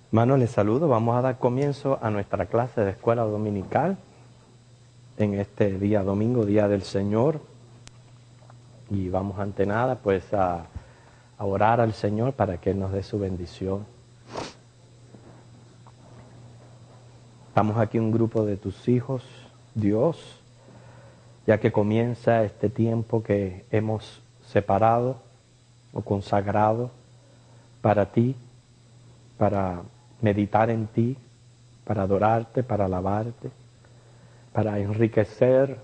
Hermanos, les saludo. Vamos a dar comienzo a nuestra clase de escuela dominical en este día domingo, Día del Señor. Y vamos ante nada pues a orar al Señor para que Él nos dé su bendición. Estamos aquí un grupo de tus hijos, Dios, ya que comienza este tiempo que hemos separado o consagrado para ti, para meditar en ti, para adorarte, para alabarte, para enriquecer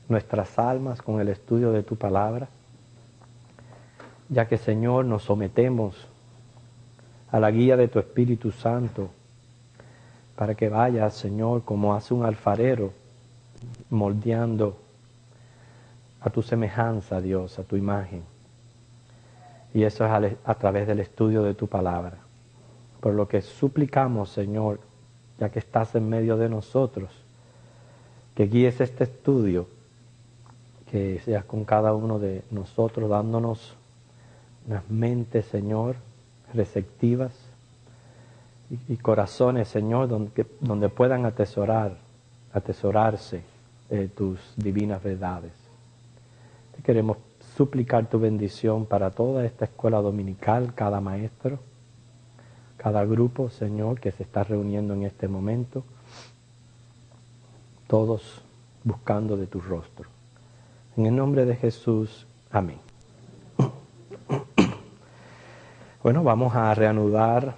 nuestras almas con el estudio de tu palabra, ya que, Señor, nos sometemos a la guía de tu Espíritu Santo, para que vayas, Señor, como hace un alfarero, moldeando a tu semejanza, Dios, a tu imagen. Y eso es a través del estudio de tu palabra. Por lo que suplicamos, Señor, ya que estás en medio de nosotros, que guíes este estudio, que seas con cada uno de nosotros, dándonos unas mentes, Señor, receptivas y corazones, Señor, donde puedan atesorarse tus divinas verdades. Te queremos suplicar tu bendición para toda esta escuela dominical, cada maestro, cada grupo, Señor, que se está reuniendo en este momento, todos buscando de tu rostro. En el nombre de Jesús, amén. Bueno, vamos a reanudar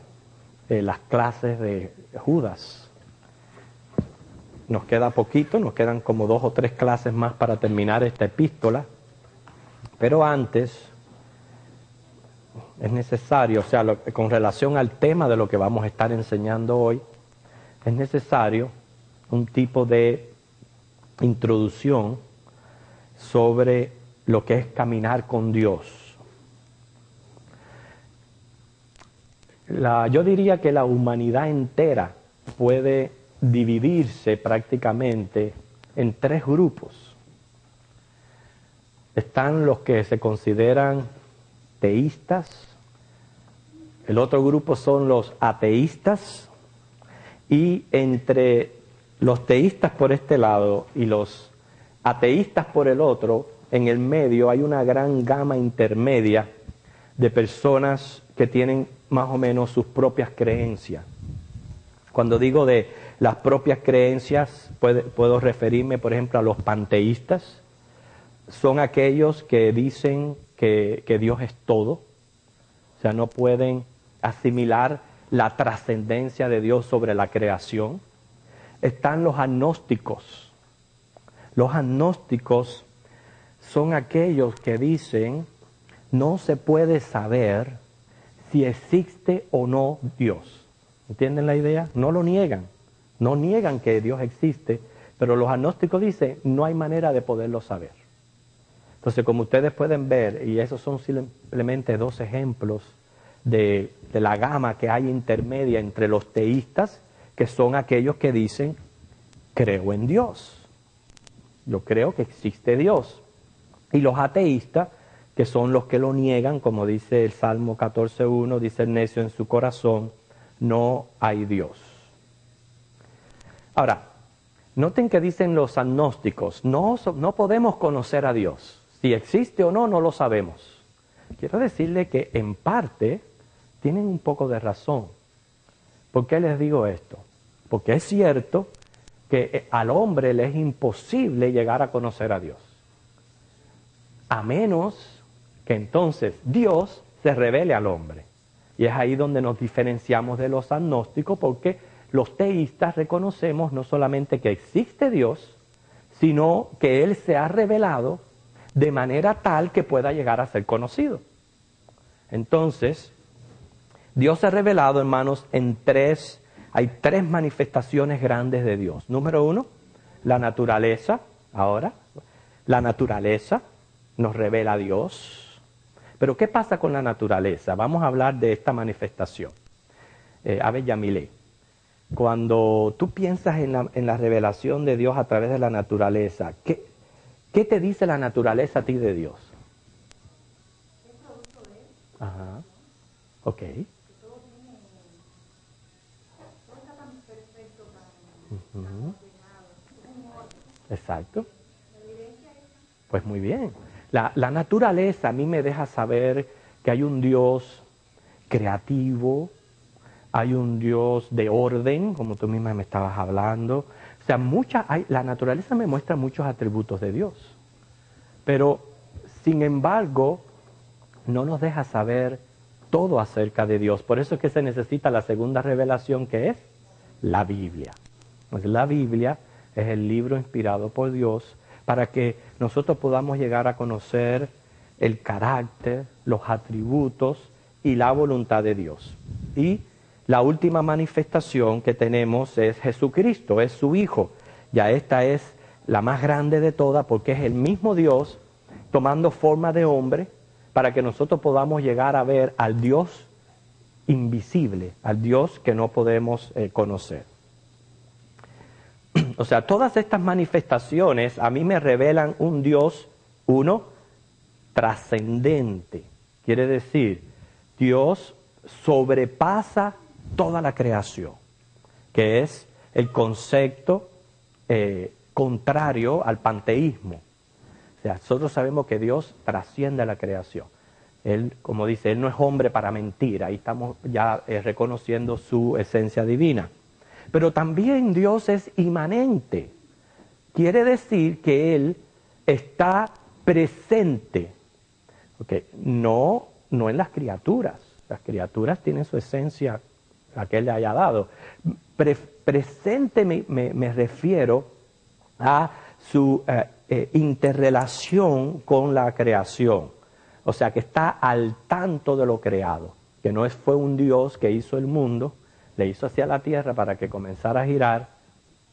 las clases de Judas. Nos queda poquito, nos quedan como 2 o 3 clases más para terminar esta epístola, pero antes es necesario, o sea, con relación al tema de lo que vamos a estar enseñando hoy, es necesario un tipo de introducción sobre lo que es caminar con Dios. Yo diría que la humanidad entera puede dividirse prácticamente en 3 grupos. Están los que se consideran teístas, el otro grupo son los ateístas, y entre los teístas por este lado y los ateístas por el otro, en el medio hay una gran gama intermedia de personas que tienen más o menos sus propias creencias. Cuando digo de las propias creencias, puedo referirme, por ejemplo, a los panteístas. Son aquellos que dicen que Dios es todo, o sea, no pueden asimilar la trascendencia de Dios sobre la creación. Están los agnósticos. Los agnósticos son aquellos que dicen no se puede saber si existe o no Dios. ¿Entienden la idea? No lo niegan, no niegan que Dios existe, pero los agnósticos dicen no hay manera de poderlo saber. Entonces, como ustedes pueden ver, y esos son simplemente 2 ejemplos de la gama que hay intermedia entre los teístas, que son aquellos que dicen, creo en Dios, yo creo que existe Dios. Y los ateístas, que son los que lo niegan, como dice el Salmo 14:1, dice el necio en su corazón, no hay Dios. Ahora, noten que dicen los agnósticos, no podemos conocer a Dios. Si existe o no, no lo sabemos. Quiero decirle que en parte tienen un poco de razón. ¿Por qué les digo esto? Porque es cierto que al hombre le es imposible llegar a conocer a Dios. A menos que entonces Dios se revele al hombre. Y es ahí donde nos diferenciamos de los agnósticos, porque los teístas reconocemos no solamente que existe Dios, sino que Él se ha revelado de manera tal que pueda llegar a ser conocido. Entonces, Dios se ha revelado, hermanos, hay 3 manifestaciones grandes de Dios. Número 1, la naturaleza. Ahora, la naturaleza nos revela a Dios. Pero ¿qué pasa con la naturaleza? Vamos a hablar de esta manifestación. Abel Yamile, cuando tú piensas en la revelación de Dios a través de la naturaleza, ¿qué te dice la naturaleza a ti de Dios? Ajá. Ok. Ujú. Exacto. Pues muy bien. La naturaleza a mí me deja saber que hay un Dios creativo, hay un Dios de orden, como tú misma me estabas hablando. O sea, la naturaleza me muestra muchos atributos de Dios. Pero, sin embargo, no nos deja saber todo acerca de Dios. Por eso es que se necesita la segunda revelación, que es la Biblia. Pues la Biblia es el libro inspirado por Dios para que nosotros podamos llegar a conocer el carácter, los atributos y la voluntad de Dios. Y la última manifestación que tenemos es Jesucristo, es su Hijo. Ya esta es la más grande de todas porque es el mismo Dios tomando forma de hombre para que nosotros podamos llegar a ver al Dios invisible, al Dios que no podemos conocer. O sea, todas estas manifestaciones a mí me revelan un Dios, uno, trascendente. Quiere decir, Dios sobrepasa toda la creación, que es el concepto contrario al panteísmo. O sea, nosotros sabemos que Dios trasciende a la creación. Él, como dice, Él no es hombre para mentir. Ahí estamos ya reconociendo su esencia divina. Pero también Dios es inmanente. Quiere decir que Él está presente. Okay. No en las criaturas. Las criaturas tienen su esencia, la que Él le haya dado. Presente me refiero a su interrelación con la creación. O sea, que está al tanto de lo creado. Que no fue un Dios que hizo el mundo, le hizo hacia la tierra para que comenzara a girar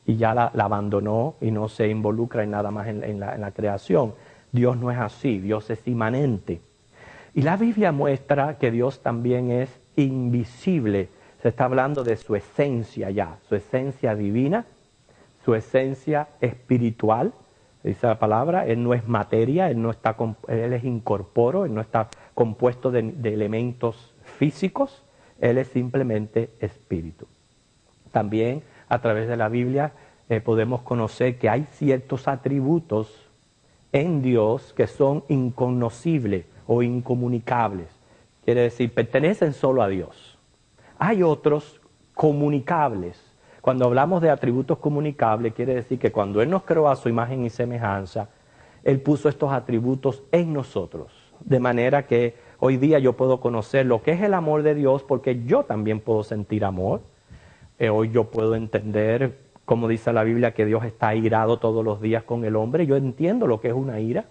y ya la abandonó y no se involucra en nada más en la creación. Dios no es así, Dios es inmanente. Y la Biblia muestra que Dios también es invisible. Se está hablando de su esencia ya, su esencia divina, su esencia espiritual. Dice la palabra, Él no es materia, Él es incorpóreo, Él no está compuesto de elementos físicos, Él es simplemente espíritu. También a través de la Biblia podemos conocer que hay ciertos atributos en Dios que son inconocibles o incomunicables. Quiere decir, pertenecen solo a Dios. Hay otros comunicables. Cuando hablamos de atributos comunicables, quiere decir que cuando Él nos creó a su imagen y semejanza, Él puso estos atributos en nosotros. De manera que hoy día yo puedo conocer lo que es el amor de Dios porque yo también puedo sentir amor. Hoy yo puedo entender, como dice la Biblia, que Dios está airado todos los días con el hombre. Yo entiendo lo que es una ira,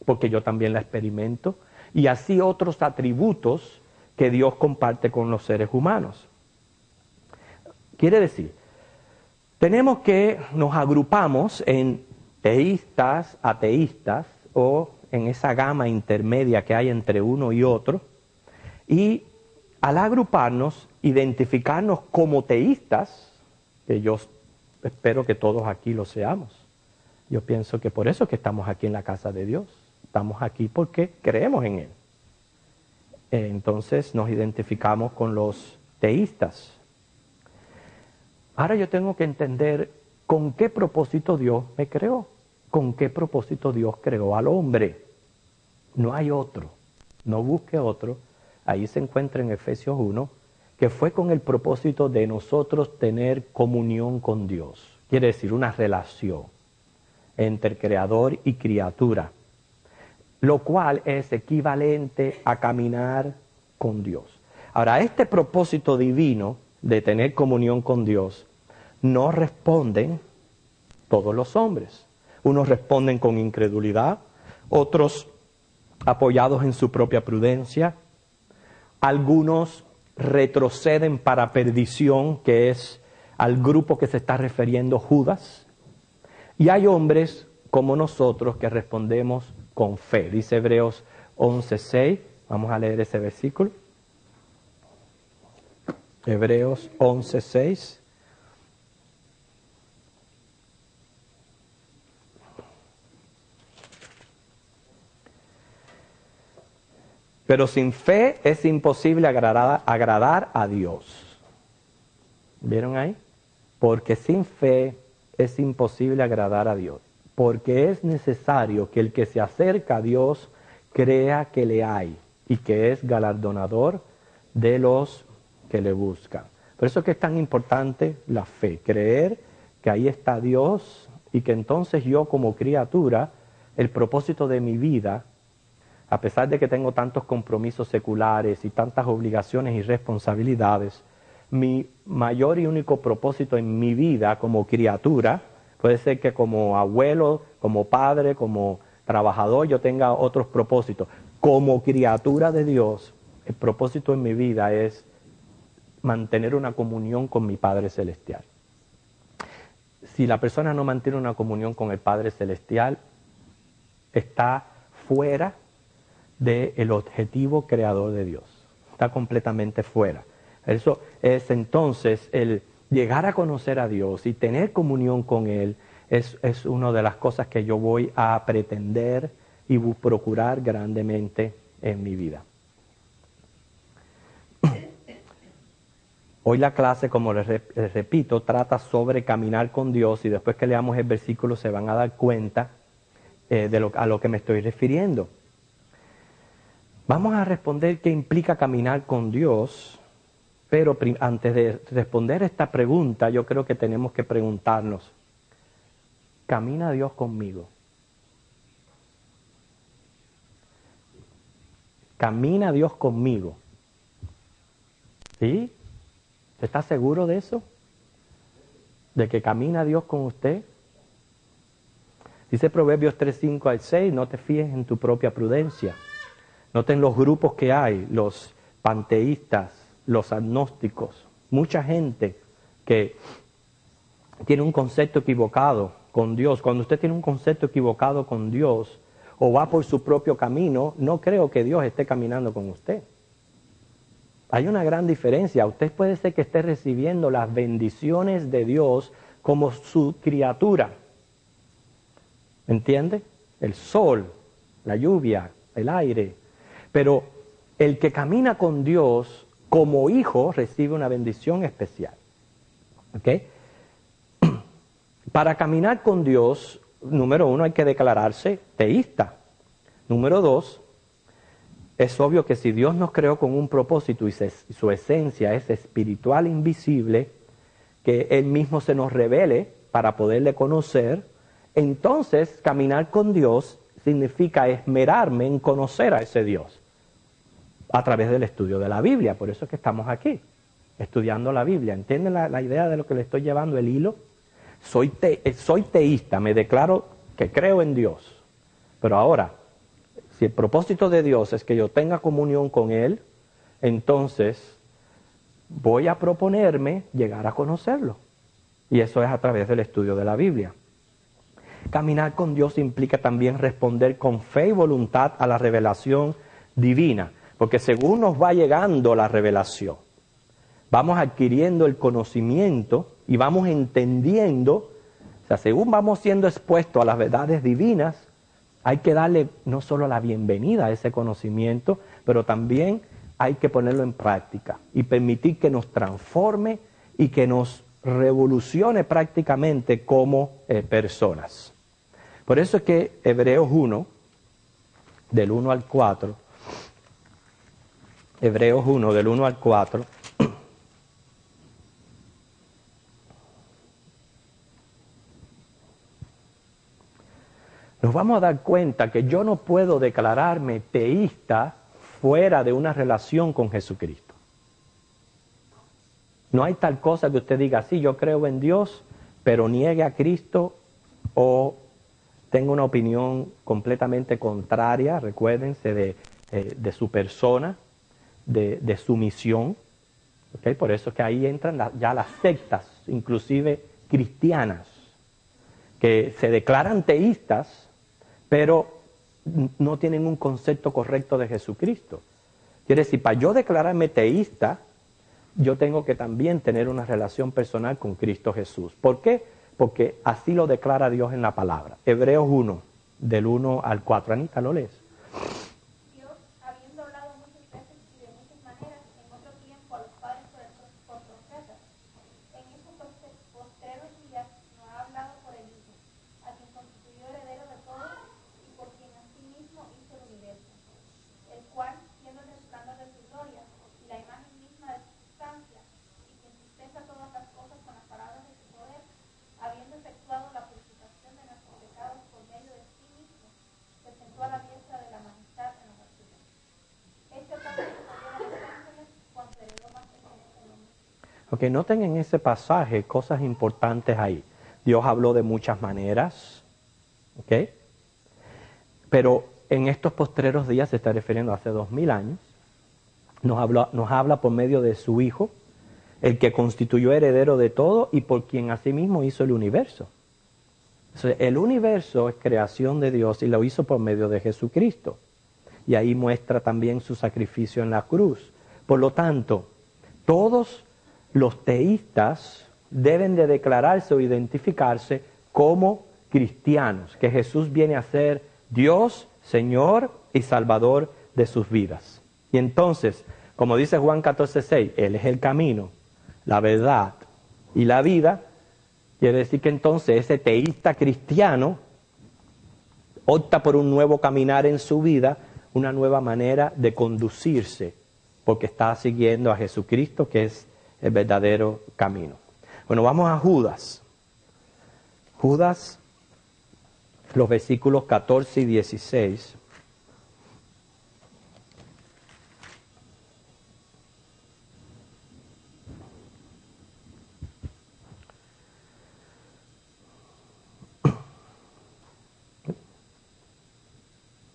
porque yo también la experimento. Y así otros atributos que Dios comparte con los seres humanos. Quiere decir, nos agrupamos en teístas, ateístas, o en esa gama intermedia que hay entre uno y otro, y al agruparnos, identificarnos como teístas, que yo espero que todos aquí lo seamos. Yo pienso que por eso es que estamos aquí en la casa de Dios. Estamos aquí porque creemos en Él. Entonces nos identificamos con los teístas. Ahora yo tengo que entender con qué propósito Dios me creó, con qué propósito Dios creó al hombre. No hay otro, no busque otro. Ahí se encuentra en Efesios 1, que fue con el propósito de nosotros tener comunión con Dios. Quiere decir una relación entre creador y criatura, lo cual es equivalente a caminar con Dios. Ahora, este propósito divino de tener comunión con Dios, no responden todos los hombres. Unos responden con incredulidad, otros apoyados en su propia prudencia, algunos retroceden para perdición, que es al grupo que se está refiriendo Judas, y hay hombres como nosotros que respondemos con fe. Dice Hebreos 11:6, vamos a leer ese versículo. Hebreos 11:6. Pero sin fe es imposible agradar a Dios. ¿Vieron ahí? porque sin fe es imposible agradar a Dios, porque es necesario que el que se acerca a Dios crea que le hay y que es galardonador de los que le buscan. Por eso es que es tan importante la fe, creer que ahí está Dios y que entonces yo como criatura, el propósito de mi vida, a pesar de que tengo tantos compromisos seculares y tantas obligaciones y responsabilidades, mi mayor y único propósito en mi vida como criatura, puede ser que como abuelo, como padre, como trabajador yo tenga otros propósitos. Como criatura de Dios, el propósito en mi vida es mantener una comunión con mi Padre Celestial. Si la persona no mantiene una comunión con el Padre Celestial, está fuera del objetivo creador de Dios. Está completamente fuera. Eso es entonces el llegar a conocer a Dios y tener comunión con Él es una de las cosas que yo voy a pretender y procurar grandemente en mi vida. Hoy la clase, como les repito, trata sobre caminar con Dios y después que leamos el versículo se van a dar cuenta a lo que me estoy refiriendo. Vamos a responder qué implica caminar con Dios, pero antes de responder esta pregunta yo creo que tenemos que preguntarnos, ¿camina Dios conmigo? ¿Camina Dios conmigo? ¿Sí? ¿Está seguro de eso? ¿De que camina Dios con usted? Dice Proverbios 3:5 al 6, no te fíes en tu propia prudencia. Noten los grupos que hay, los panteístas, los agnósticos, mucha gente que tiene un concepto equivocado con Dios. Cuando usted tiene un concepto equivocado con Dios o va por su propio camino, no creo que Dios esté caminando con usted. Hay una gran diferencia. Usted puede ser que esté recibiendo las bendiciones de Dios como su criatura. ¿Entiende? El sol, la lluvia, el aire. Pero el que camina con Dios como hijo recibe una bendición especial. ¿Ok? Para caminar con Dios, número uno, hay que declararse teísta. Número dos, es obvio que si Dios nos creó con un propósito y su esencia es espiritual invisible, que Él mismo se nos revele para poderle conocer, entonces caminar con Dios significa esmerarme en conocer a ese Dios a través del estudio de la Biblia. Por eso es que estamos aquí, estudiando la Biblia. ¿Entienden la idea de lo que le estoy llevando, el hilo? Soy teísta, me declaro que creo en Dios. Pero ahora, si el propósito de Dios es que yo tenga comunión con Él, entonces voy a proponerme llegar a conocerlo. Y eso es a través del estudio de la Biblia. Caminar con Dios implica también responder con fe y voluntad a la revelación divina. Porque según nos va llegando la revelación, vamos adquiriendo el conocimiento y vamos entendiendo, o sea, según vamos siendo expuestos a las verdades divinas, hay que darle no solo la bienvenida a ese conocimiento, pero también hay que ponerlo en práctica y permitir que nos transforme y que nos revolucione prácticamente como personas. Por eso es que Hebreos 1, del 1 al 4, Hebreos 1, del 1 al 4, nos vamos a dar cuenta que yo no puedo declararme teísta fuera de una relación con Jesucristo. No hay tal cosa que usted diga, sí, yo creo en Dios, pero niegue a Cristo o tenga una opinión completamente contraria, recuérdense, de su persona, de su misión. ¿Okay? Por eso es que ahí entran ya las sectas, inclusive cristianas, que se declaran teístas, pero no tienen un concepto correcto de Jesucristo. Quiere decir, para yo declararme teísta, yo tengo que también tener una relación personal con Cristo Jesús. ¿Por qué? Porque así lo declara Dios en la palabra. Hebreos 1, del 1 al 4. Anita, ¿lo lees? Dios, habiendo hablado muchas veces y de muchas maneras en otro tiempo a los padres por profetas, en esta Porque noten en ese pasaje cosas importantes ahí. Dios habló de muchas maneras, ¿ok? Pero en estos postreros días, se está refiriendo a hace 2000 años, nos habla por medio de su Hijo, el que constituyó heredero de todo y por quien asimismo hizo el universo. Entonces, el universo es creación de Dios y lo hizo por medio de Jesucristo. Y ahí muestra también su sacrificio en la cruz. Por lo tanto, todos los teístas deben de declararse o identificarse como cristianos, que Jesús viene a ser Dios, Señor y Salvador de sus vidas. Y entonces, como dice Juan 14:6, Él es el camino, la verdad y la vida. Quiere decir que entonces ese teísta cristiano opta por un nuevo caminar en su vida, una nueva manera de conducirse, porque está siguiendo a Jesucristo, que es el verdadero camino. Bueno, vamos a Judas. Judas, los versículos 14 y 16.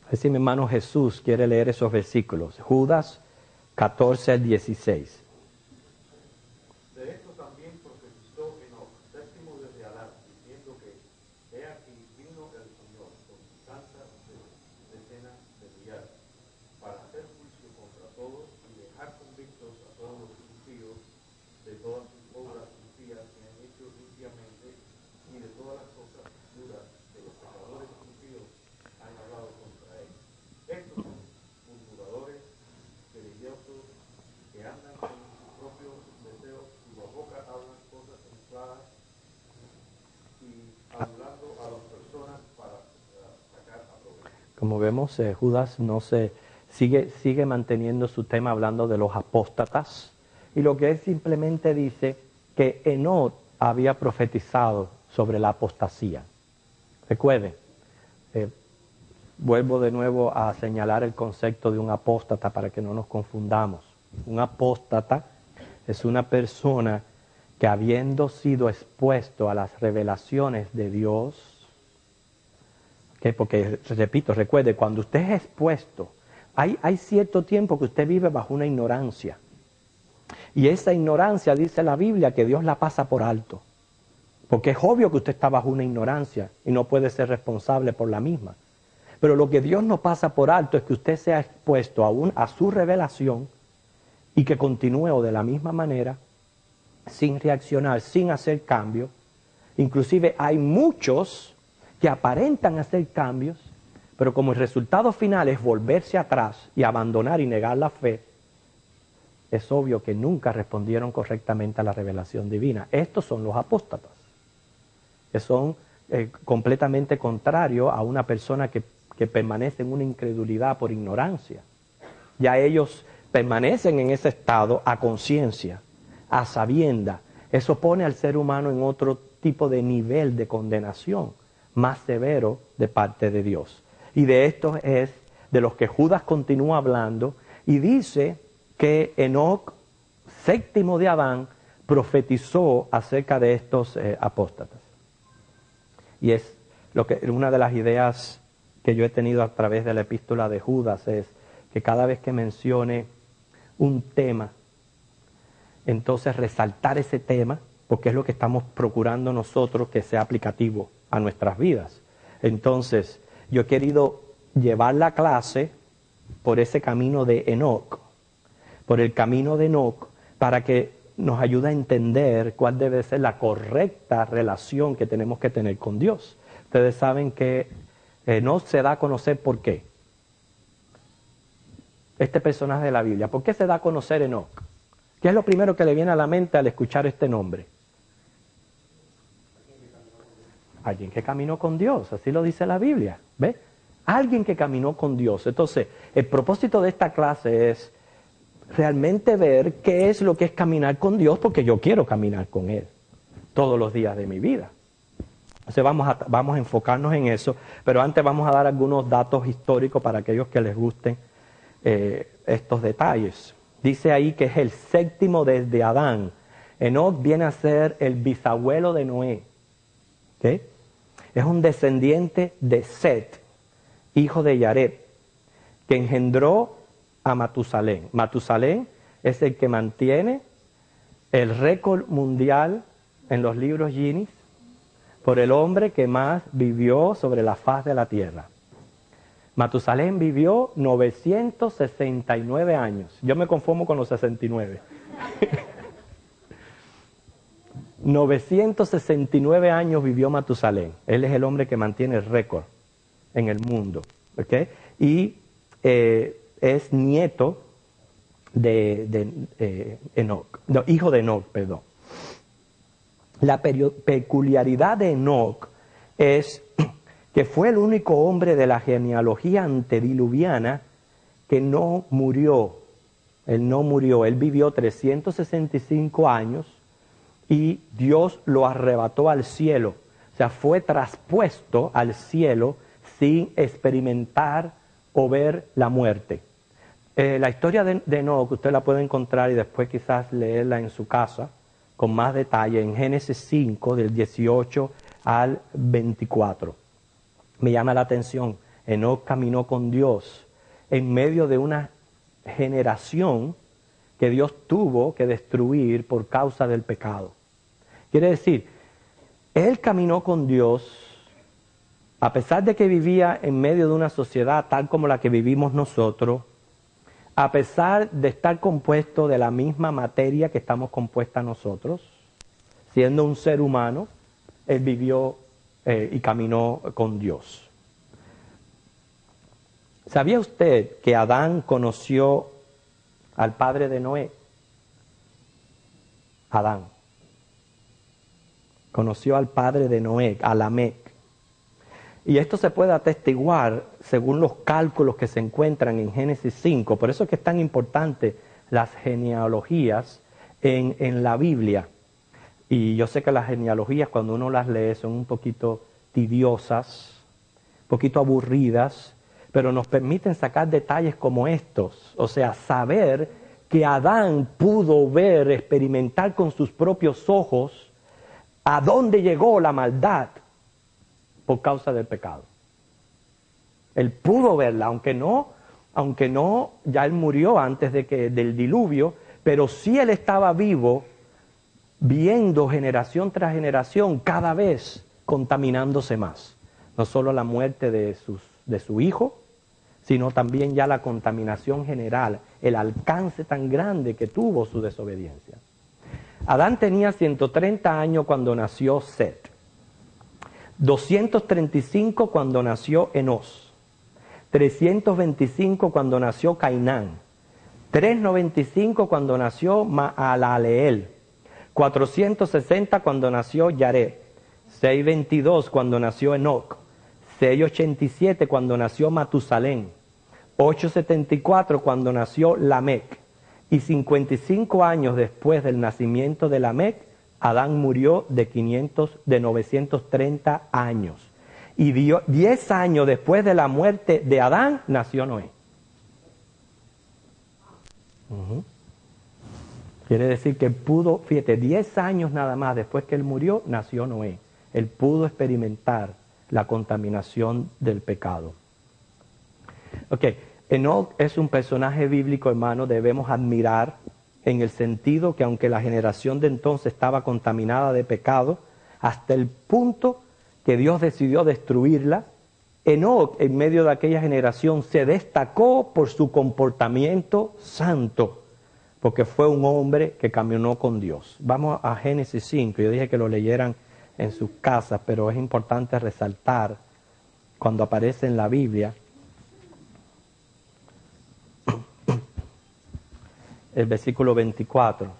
A ver si mi hermano Jesús quiere leer esos versículos. Judas 14 al 16. De esto también profetizó Enoc, séptimo desde Adán, diciendo que he aquí vino el Señor con tantas decenas de millares, para hacer juicio contra todos y dejar convictos a todos los impíos de todas sus obras impías que han hecho limpiamente y de todas las cosas duras que los pecadores impíos han hablado contra él. Estos son murmuradores, querellosos, que andan con sus propios deseos, cuya boca hablan cosas infladas y adulando a las personas para sacar a provecho. Como vemos, Judas sigue manteniendo su tema hablando de los apóstatas, y lo que él simplemente dice que Enoc había profetizado sobre la apostasía. Recuerden, vuelvo de nuevo a señalar el concepto de un apóstata para que no nos confundamos. Un apóstata es una persona que, habiendo sido expuesto a las revelaciones de Dios, porque repito, recuerde, cuando usted es expuesto, hay cierto tiempo que usted vive bajo una ignorancia. Y esa ignorancia, dice la Biblia, que Dios la pasa por alto. Porque es obvio que usted está bajo una ignorancia y no puede ser responsable por la misma. Pero lo que Dios no pasa por alto es que usted sea expuesto a su revelación y que continúe de la misma manera, sin reaccionar, sin hacer cambios. Inclusive hay muchos que aparentan hacer cambios, pero como el resultado final es volverse atrás y abandonar y negar la fe, es obvio que nunca respondieron correctamente a la revelación divina. Estos son los apóstatas, que son completamente contrarios a una persona que permanece en una incredulidad por ignorancia. Ya ellos permanecen en ese estado a conciencia, a sabienda. Eso pone al ser humano en otro tipo de nivel de condenación, más severo de parte de Dios. Y de estos es de los que Judas continúa hablando y dice que Enoc, séptimo de Adán, profetizó acerca de estos apóstatas. Y es una de las ideas que yo he tenido a través de la epístola de Judas, es que cada vez que mencione un tema, entonces resaltar ese tema, porque es lo que estamos procurando nosotros que sea aplicativo a nuestras vidas. Entonces, yo he querido llevar la clase por ese camino de Enoc, por el camino de Enoc, para que nos ayude a entender cuál debe ser la correcta relación que tenemos que tener con Dios. Ustedes saben que Enoc se da a conocer por qué. Este personaje de la Biblia, ¿por qué se da a conocer Enoc? ¿Qué es lo primero que le viene a la mente al escuchar este nombre? Alguien que caminó con Dios, así lo dice la Biblia, ¿ve? Alguien que caminó con Dios. Entonces, el propósito de esta clase es realmente ver qué es lo que es caminar con Dios, porque yo quiero caminar con Él todos los días de mi vida. Entonces vamos a enfocarnos en eso, pero antes vamos a dar algunos datos históricos para aquellos que les gusten estos detalles. Dice ahí que es el séptimo desde Adán. Enoc viene a ser el bisabuelo de Noé. ¿Ok? Es un descendiente de Set, hijo de Yared, que engendró a Matusalén. Matusalén es el que mantiene el récord mundial en los libros Guinness por el hombre que más vivió sobre la faz de la tierra. Matusalén vivió 969 años. Yo me conformo con los 69. 969 años vivió Matusalén. Él es el hombre que mantiene el récord en el mundo. ¿Okay? Y es nieto de Enoc, no, hijo de Enoc, perdón. La peculiaridad de Enoc es que fue el único hombre de la genealogía antediluviana que no murió. Él no murió, él vivió 365 años y Dios lo arrebató al cielo. O sea, fue traspuesto al cielo sin experimentar o ver la muerte. La historia de Enoc usted la puede encontrar y después quizás leerla en su casa con más detalle en Génesis 5 del 18 al 24. Me llama la atención, Enoc caminó con Dios en medio de una generación que Dios tuvo que destruir por causa del pecado. Quiere decir, él caminó con Dios a pesar de que vivía en medio de una sociedad tal como la que vivimos nosotros, a pesar de estar compuesto de la misma materia que estamos compuestas nosotros, siendo un ser humano, él vivió y caminó con Dios. ¿Sabía usted que Adán conoció al padre de Noé? Adán conoció al padre de Noé, a Lamec. Y esto se puede atestiguar según los cálculos que se encuentran en Génesis 5. Por eso es que es tan importante las genealogías en la Biblia. Y yo sé que las genealogías, cuando uno las lee, son un poquito tidiosas, un poquito aburridas, pero nos permiten sacar detalles como estos. O sea, saber que Adán pudo ver, experimentar con sus propios ojos a dónde llegó la maldad por causa del pecado. Él pudo verla, aunque no, ya él murió antes del diluvio, pero sí él estaba vivo, viendo generación tras generación, cada vez contaminándose más. No solo la muerte de su hijo, sino también ya la contaminación general, el alcance tan grande que tuvo su desobediencia. Adán tenía 130 años cuando nació Set. 235 cuando nació Enos, 325 cuando nació Cainán, 395 cuando nació Maalaleel, 460 cuando nació Yared, 622 cuando nació Enoc, 687 cuando nació Matusalén, 874 cuando nació Lamec, y 55 años después del nacimiento de Lamec, Adán murió de 930 años. Y 10 años después de la muerte de Adán, nació Noé. Quiere decir que él pudo, fíjate, 10 años nada más después que él murió, nació Noé. Él pudo experimentar la contaminación del pecado. Ok, Enoc es un personaje bíblico, hermano, debemos admirar, en el sentido que aunque la generación de entonces estaba contaminada de pecado, hasta el punto que Dios decidió destruirla, Enoc en medio de aquella generación se destacó por su comportamiento santo, porque fue un hombre que caminó con Dios. Vamos a Génesis 5, yo dije que lo leyeran en sus casas, pero es importante resaltar cuando aparece en la Biblia el versículo 24.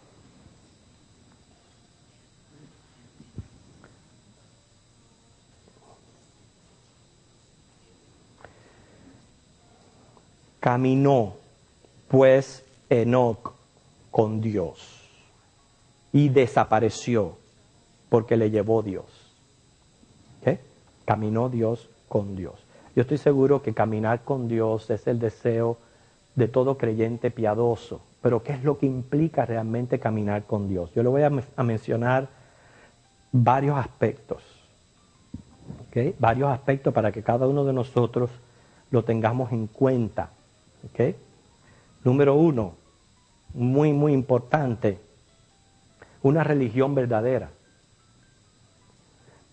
Caminó pues Enoc con Dios y desapareció porque le llevó Dios. ¿Okay? Caminó Dios con Dios. Yo estoy seguro que caminar con Dios es el deseo de todo creyente piadoso, pero ¿qué es lo que implica realmente caminar con Dios? Yo le voy a mencionar varios aspectos, ¿okay? Varios aspectos para que cada uno de nosotros lo tengamos en cuenta, ¿okay? Número 1, muy, muy importante, una religión verdadera.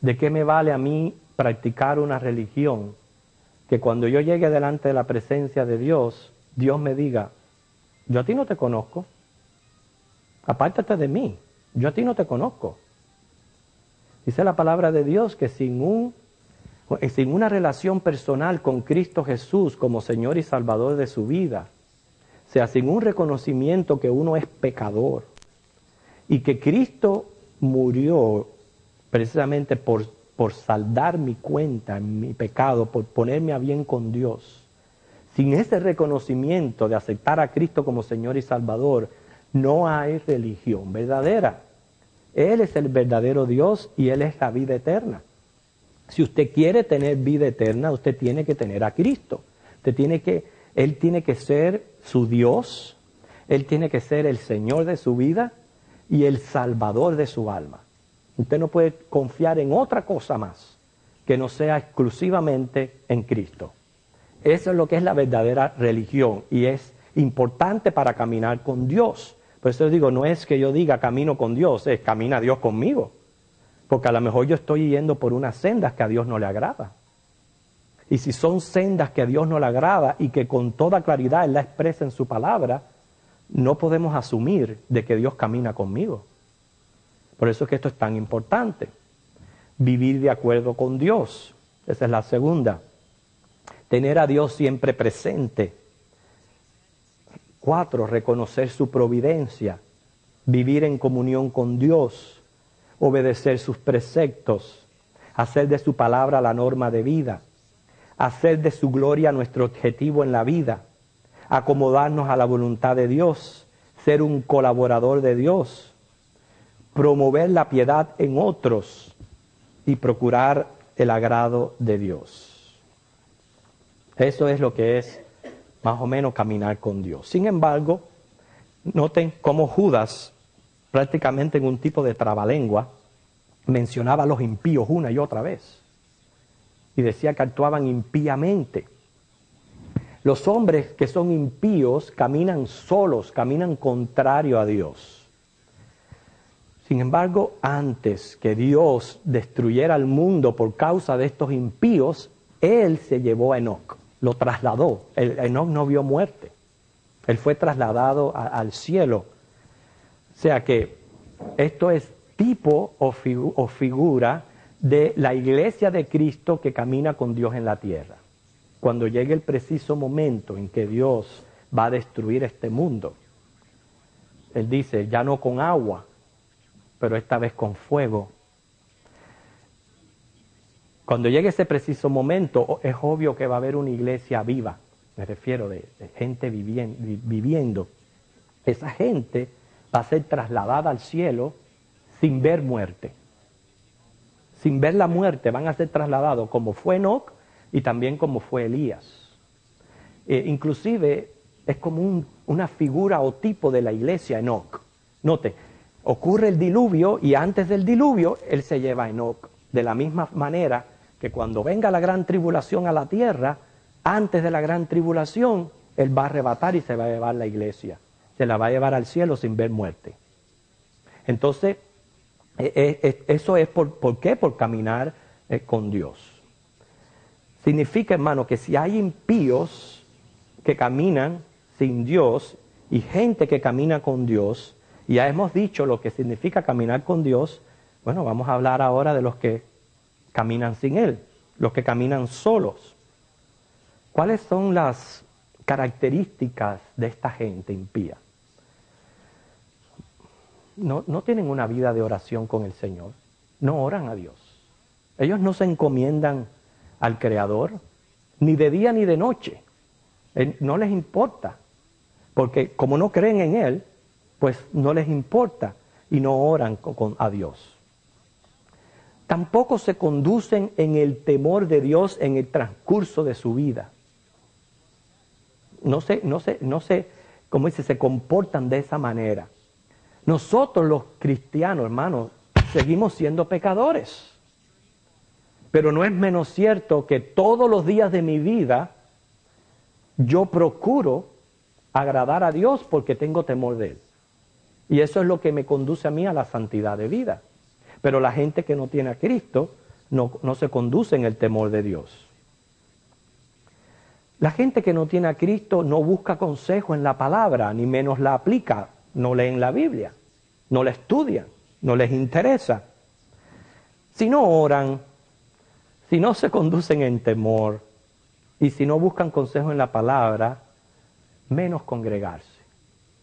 ¿De qué me vale a mí practicar una religión que cuando yo llegue delante de la presencia de Dios, Dios me diga, yo a ti no te conozco, apártate de mí, yo a ti no te conozco? Dice la palabra de Dios que sin una relación personal con Cristo Jesús como Señor y Salvador de su vida, o sea, sin un reconocimiento que uno es pecador y que Cristo murió precisamente por saldar mi cuenta, mi pecado, por ponerme a bien con Dios. Sin ese reconocimiento de aceptar a Cristo como Señor y Salvador, no hay religión verdadera. Él es el verdadero Dios y Él es la vida eterna. Si usted quiere tener vida eterna, usted tiene que tener a Cristo. Él tiene que ser su Dios, Él tiene que ser el Señor de su vida y el Salvador de su alma. Usted no puede confiar en otra cosa más que no sea exclusivamente en Cristo. Eso es lo que es la verdadera religión y es importante para caminar con Dios. Por eso digo, no es que yo diga camino con Dios, es camina Dios conmigo. Porque a lo mejor yo estoy yendo por unas sendas que a Dios no le agrada. Y si son sendas que a Dios no le agrada y que con toda claridad Él la expresa en su palabra, no podemos asumir de que Dios camina conmigo. Por eso es que esto es tan importante. Vivir de acuerdo con Dios. Esa es la segunda. Tener a Dios siempre presente. 4, reconocer su providencia. Vivir en comunión con Dios. Obedecer sus preceptos. Hacer de su palabra la norma de vida. Hacer de su gloria nuestro objetivo en la vida. Acomodarnos a la voluntad de Dios. Ser un colaborador de Dios. Promover la piedad en otros y procurar el agrado de Dios. Eso es lo que es más o menos caminar con Dios. Sin embargo, noten cómo Judas, prácticamente en un tipo de trabalengua, mencionaba a los impíos una y otra vez. Y decía que actuaban impíamente. Los hombres que son impíos caminan solos, caminan contrario a Dios. Sin embargo, antes que Dios destruyera el mundo por causa de estos impíos, Él se llevó a Enoc, lo trasladó. Enoc no vio muerte. Él fue trasladado al cielo. O sea que esto es tipo o figura de la iglesia de Cristo que camina con Dios en la tierra. Cuando llegue el preciso momento en que Dios va a destruir este mundo, Él dice, ya no con agua, pero esta vez con fuego. Cuando llegue ese preciso momento, es obvio que va a haber una iglesia viva, me refiero de gente viviendo. Esa gente va a ser trasladada al cielo sin ver muerte. Sin ver la muerte van a ser trasladados como fue Enoc y también como fue Elías. Inclusive es como una figura o tipo de la iglesia Enoc. Note, ocurre el diluvio y antes del diluvio Él se lleva a Enoc. De la misma manera que cuando venga la gran tribulación a la tierra, antes de la gran tribulación, Él va a arrebatar y se va a llevar la iglesia. Se la va a llevar al cielo sin ver muerte. Entonces, eso es ¿por qué? Por caminar con Dios. Significa, hermano, que si hay impíos que caminan sin Dios y gente que camina con Dios, y ya hemos dicho lo que significa caminar con Dios, bueno, vamos a hablar ahora de los que caminan sin Él, los que caminan solos. ¿Cuáles son las características de esta gente impía? No tienen una vida de oración con el Señor, no oran a Dios. Ellos no se encomiendan al Creador, ni de día ni de noche. No les importa, porque como no creen en Él, pues no les importa y no oran a Dios. Tampoco se conducen en el temor de Dios en el transcurso de su vida. No se como dice, se comportan de esa manera. Nosotros los cristianos, hermanos, seguimos siendo pecadores. Pero no es menos cierto que todos los días de mi vida yo procuro agradar a Dios porque tengo temor de Él. Y eso es lo que me conduce a mí a la santidad de vida. Pero la gente que no tiene a Cristo no se conduce en el temor de Dios. La gente que no tiene a Cristo no busca consejo en la palabra, ni menos la aplica. No leen la Biblia, no la estudian, no les interesa. Si no oran, si no se conducen en temor y si no buscan consejo en la palabra, menos congregarse.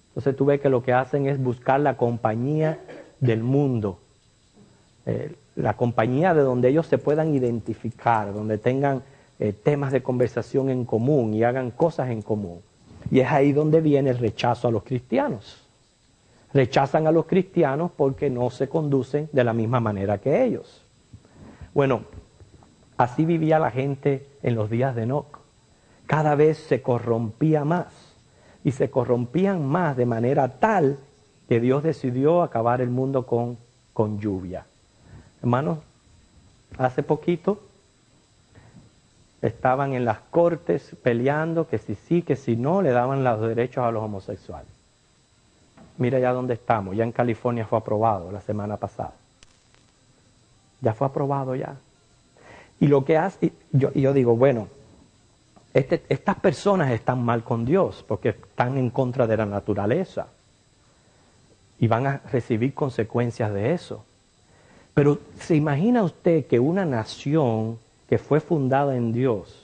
Entonces tú ves que lo que hacen es buscar la compañía del mundo, la compañía de donde ellos se puedan identificar, donde tengan temas de conversación en común y hagan cosas en común. Y es ahí donde viene el rechazo a los cristianos. Rechazan a los cristianos porque no se conducen de la misma manera que ellos. Bueno, así vivía la gente en los días de Enoc. Cada vez se corrompía más. Y se corrompían más de manera tal que Dios decidió acabar el mundo con lluvia. Hermanos, hace poquito estaban en las cortes peleando que si sí, que si no, le daban los derechos a los homosexuales. Mira ya dónde estamos. Ya en California fue aprobado la semana pasada. Ya fue aprobado ya. Y lo que hace, yo digo, bueno, estas personas están mal con Dios porque están en contra de la naturaleza y van a recibir consecuencias de eso. Pero ¿se imagina usted que una nación que fue fundada en Dios,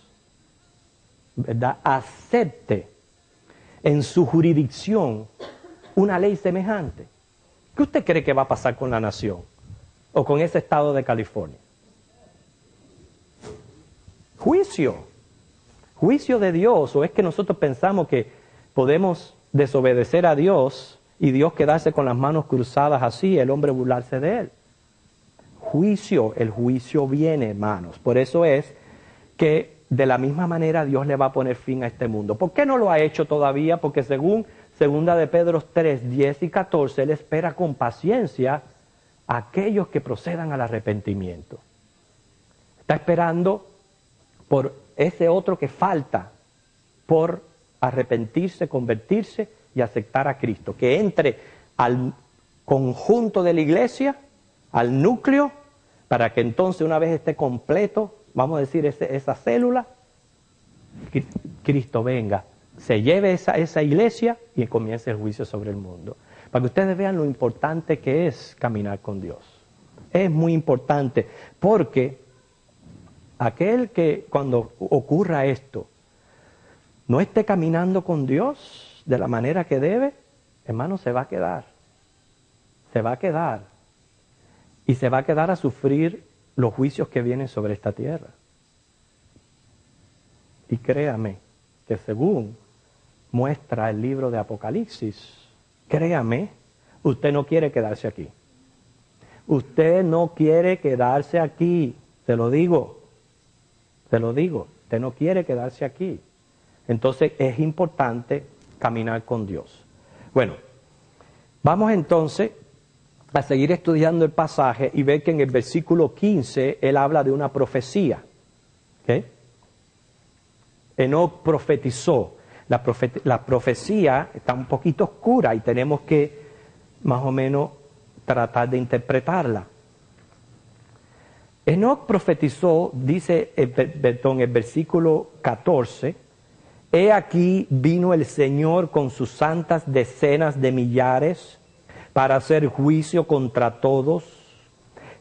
¿verdad?, acepte en su jurisdicción una ley semejante? ¿Qué usted cree que va a pasar con la nación o con ese estado de California? Juicio de Dios. ¿O es que nosotros pensamos que podemos desobedecer a Dios y Dios quedarse con las manos cruzadas así, el hombre burlarse de Él? El juicio viene, hermanos. Por eso es que de la misma manera Dios le va a poner fin a este mundo. ¿Por qué no lo ha hecho todavía? Porque según 2 de Pedro 3, 10 y 14, Él espera con paciencia a aquellos que procedan al arrepentimiento. Está esperando por ese otro que falta, por arrepentirse, convertirse y aceptar a Cristo. Que entre al conjunto de la iglesia, al núcleo, para que entonces una vez esté completo, vamos a decir, esa célula, Cristo venga, se lleve esa iglesia y comience el juicio sobre el mundo. Para que ustedes vean lo importante que es caminar con Dios. Es muy importante, porque aquel que cuando ocurra esto no esté caminando con Dios de la manera que debe, hermano, se va a quedar. Se va a quedar. Y se va a quedar a sufrir los juicios que vienen sobre esta tierra. Y créame que según muestra el libro de Apocalipsis, créame, usted no quiere quedarse aquí. Usted no quiere quedarse aquí, se lo digo, usted no quiere quedarse aquí. Entonces es importante caminar con Dios. Bueno, vamos entonces a seguir estudiando el pasaje y ver que en el versículo 15 él habla de una profecía. ¿Okay? Enoc profetizó. La profecía está un poquito oscura y tenemos que más o menos tratar de interpretarla. Enoc profetizó, dice el versículo 14, he aquí vino el Señor con sus santas decenas de millares para hacer juicio contra todos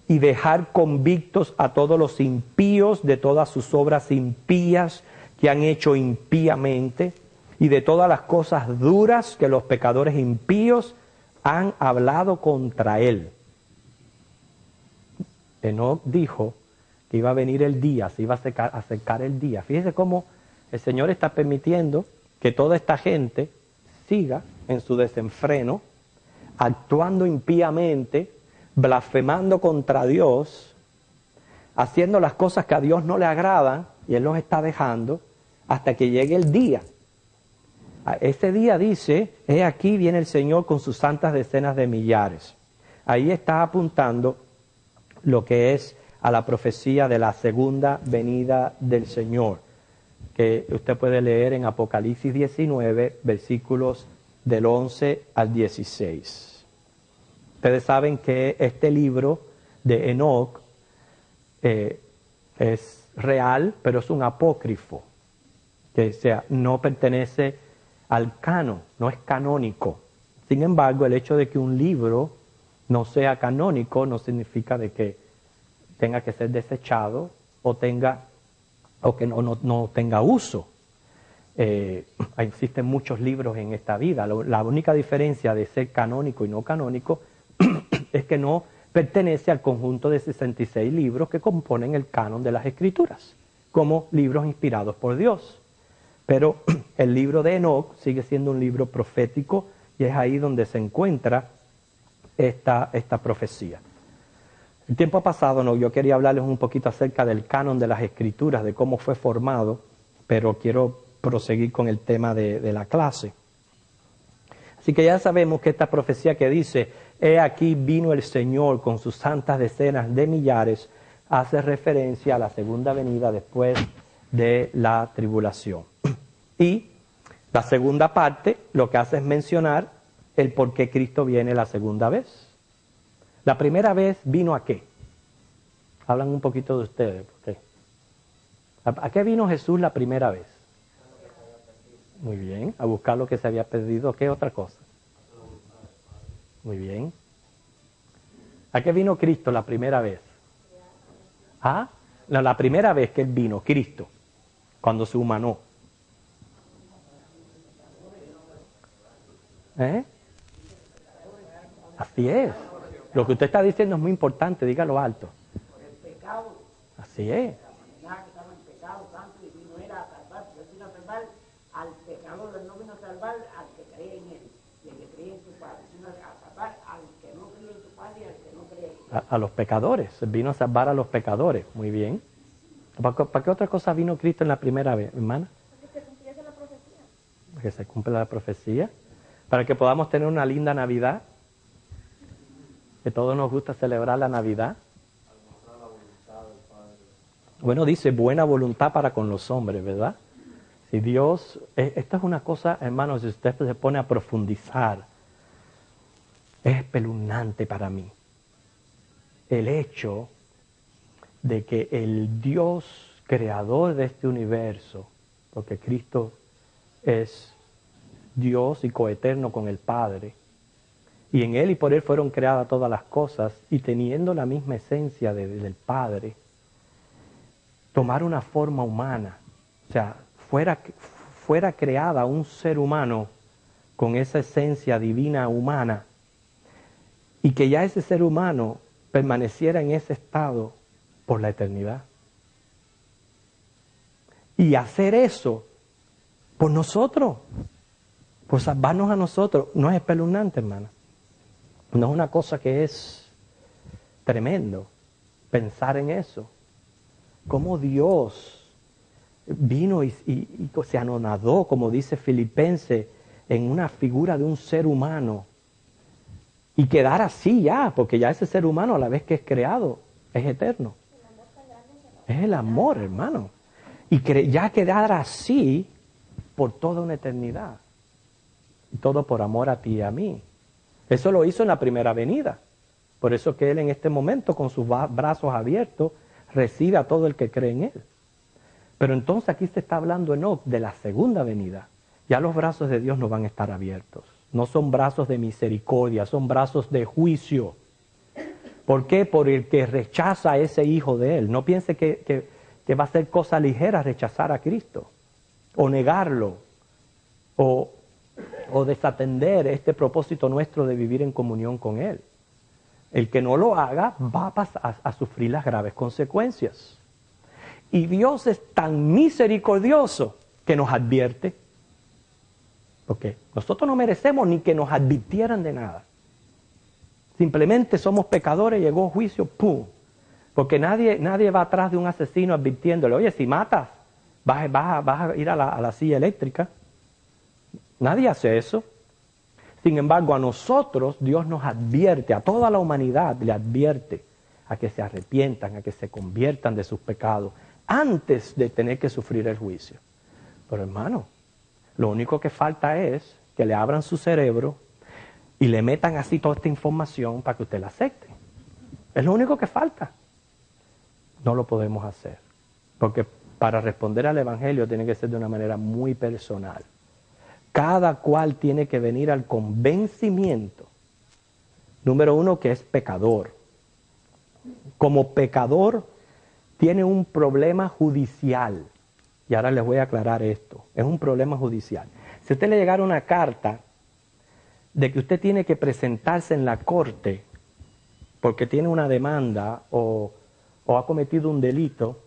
y dejar convictos a todos los impíos de todas sus obras impías que han hecho impíamente y de todas las cosas duras que los pecadores impíos han hablado contra él. Enoc dijo que iba a venir el día, se iba a acercar el día. Fíjese cómo el Señor está permitiendo que toda esta gente siga en su desenfreno, actuando impíamente, blasfemando contra Dios, haciendo las cosas que a Dios no le agradan, y Él los está dejando hasta que llegue el día. Ese día dice, he aquí viene el Señor con sus santas decenas de millares. Ahí está apuntando lo que es a la profecía de la segunda venida del Señor, que usted puede leer en Apocalipsis 19, versículos del 11 al 16. Ustedes saben que este libro de Enoc es real, pero es un apócrifo, que no pertenece al canon, no es canónico. Sin embargo, el hecho de que un libro no sea canónico no significa de que tenga que ser desechado o que no tenga uso. Existen muchos libros en esta vida. La única diferencia de ser canónico y no canónico es que no pertenece al conjunto de 66 libros que componen el canon de las Escrituras, como libros inspirados por Dios. Pero el libro de Enoc sigue siendo un libro profético y es ahí donde se encuentra esta profecía. El tiempo ha pasado, yo quería hablarles un poquito acerca del canon de las Escrituras, de cómo fue formado, pero quiero proseguir con el tema de la clase. Así que ya sabemos que esta profecía que dice, he aquí vino el Señor con sus santas decenas de millares, hace referencia a la segunda venida después de la tribulación. Y la segunda parte lo que hace es mencionar el por qué Cristo viene la segunda vez. La primera vez vino ¿a qué? Hablan un poquito de ustedes. ¿Por qué? ¿A qué vino Jesús la primera vez? Muy bien, a buscar lo que se había perdido. ¿Qué otra cosa? Muy bien. ¿A qué vino Cristo la primera vez? ¿Ah? No, la primera vez que Él vino, Cristo, cuando se humanó. Así es. Lo que usted está diciendo es muy importante, dígalo alto. Así es. Al pecador, no vino a salvar al que cree en él y el que cree en su Padre, sino a salvar al que no cree en su Padre y al que no cree en él. A los pecadores, vino a salvar a los pecadores, muy bien. ¿Para qué otra cosa vino Cristo en la primera vez, hermana? Para que se cumpliese la profecía. Para que se cumpla la profecía, para que podamos tener una linda Navidad, que todos nos gusta celebrar la Navidad. Bueno, dice buena voluntad para con los hombres, ¿verdad? Si Dios, esta es una cosa, hermanos, si usted se pone a profundizar, es espeluznante para mí. El hecho de que el Dios creador de este universo, porque Cristo es Dios y coeterno con el Padre, y en Él y por Él fueron creadas todas las cosas, y teniendo la misma esencia del Padre, tomar una forma humana, o sea, fuera creada un ser humano con esa esencia divina humana y que ya ese ser humano permaneciera en ese estado por la eternidad. Y hacer eso por nosotros, por salvarnos a nosotros, no es espeluznante, hermano. No es una cosa que es tremendo pensar en eso. Cómo Dios vino y se anonadó, como dice Filipenses, en una figura de un ser humano y quedar así ya, porque ya ese ser humano a la vez que es creado es eterno. Es el amor, hermano. Y ya quedar así por toda una eternidad. Y todo por amor a ti y a mí. Eso lo hizo en la primera venida. Por eso que Él en este momento, con sus brazos abiertos, recibe a todo el que cree en Él. Pero entonces aquí se está hablando Enoc de la segunda venida. Ya los brazos de Dios no van a estar abiertos. No son brazos de misericordia, son brazos de juicio. ¿Por qué? Por el que rechaza a ese hijo de Él. No piense que va a ser cosa ligera rechazar a Cristo, o negarlo, o desatender este propósito nuestro de vivir en comunión con Él. El que no lo haga va a pasar a sufrir las graves consecuencias. Y Dios es tan misericordioso que nos advierte. Porque nosotros no merecemos ni que nos advirtieran de nada. Simplemente somos pecadores, llegó juicio, ¡pum! Porque nadie va atrás de un asesino advirtiéndole, oye, si matas, vas a ir a la silla eléctrica. Nadie hace eso. Sin embargo, a nosotros Dios nos advierte, a toda la humanidad le advierte a que se arrepientan, a que se conviertan de sus pecados antes de tener que sufrir el juicio. Pero hermano, lo único que falta es que le abran su cerebro y le metan así toda esta información para que usted la acepte. Es lo único que falta. No lo podemos hacer, porque para responder al Evangelio tiene que ser de una manera muy personal. Cada cual tiene que venir al convencimiento, número uno, que es pecador. Como pecador tiene un problema judicial. Y ahora les voy a aclarar esto. Es un problema judicial. Si a usted le llegara una carta de que usted tiene que presentarse en la corte porque tiene una demanda o ha cometido un delito,